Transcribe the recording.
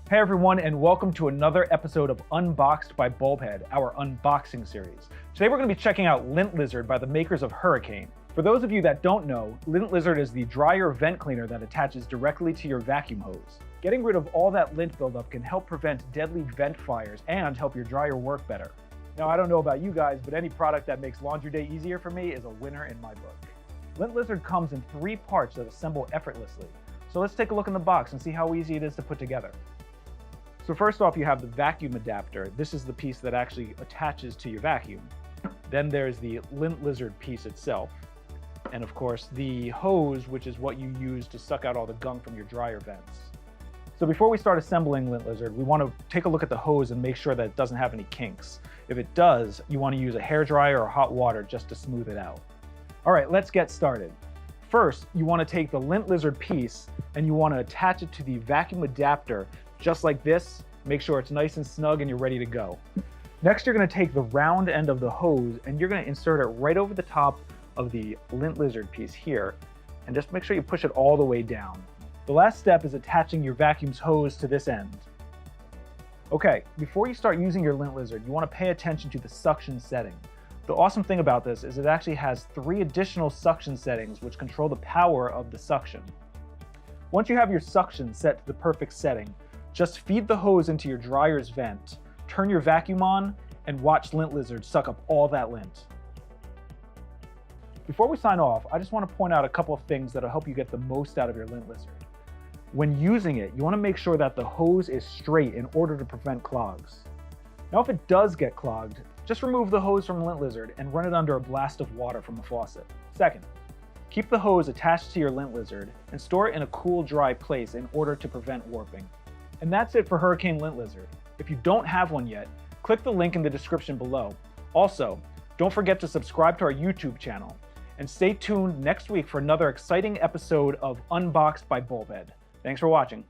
Hey everyone, and welcome to another episode of Unboxed by Bulbhead, our unboxing series. Today we're going to be checking out Lint Lizard by the makers of Hurricane. For those of you that don't know, Lint Lizard is the dryer vent cleaner that attaches directly to your vacuum hose. Getting rid of all that lint buildup can help prevent deadly vent fires and help your dryer work better. Now, I don't know about you guys, but any product that makes laundry day easier for me is a winner in my book. Lint Lizard comes in 3 parts that assemble effortlessly. So let's take a look in the box and see how easy it is to put together. So first off, you have the vacuum adapter. This is the piece that actually attaches to your vacuum. Then there's the Lint Lizard piece itself. And of course, the hose, which is what you use to suck out all the gunk from your dryer vents. So before we start assembling Lint Lizard, we want to take a look at the hose and make sure that it doesn't have any kinks. If it does, you want to use a hairdryer or hot water just to smooth it out. All right, let's get started. First, you want to take the Lint Lizard piece and you want to attach it to the vacuum adapter just like this. Make sure it's nice and snug and you're ready to go. Next, you're going to take the round end of the hose and you're going to insert it right over the top of the Lint Lizard piece here, and just make sure you push it all the way down. The last step is attaching your vacuum's hose to this end. Okay, before you start using your Lint Lizard, you want to pay attention to the suction setting. The awesome thing about this is it actually has 3 additional suction settings which control the power of the suction. Once you have your suction set to the perfect setting, just feed the hose into your dryer's vent, turn your vacuum on, and watch Lint Lizard suck up all that lint. Before we sign off, I just want to point out a couple of things that will help you get the most out of your Lint Lizard. When using it, you want to make sure that the hose is straight in order to prevent clogs. Now, if it does get clogged, just remove the hose from Lint Lizard and run it under a blast of water from the faucet. Second, keep the hose attached to your Lint Lizard and store it in a cool, dry place in order to prevent warping. And that's it for Hurricane Lint Lizard. If you don't have one yet, click the link in the description below. Also, don't forget to subscribe to our YouTube channel. And stay tuned next week for another exciting episode of Unboxed by Bulbhead. Thanks for watching.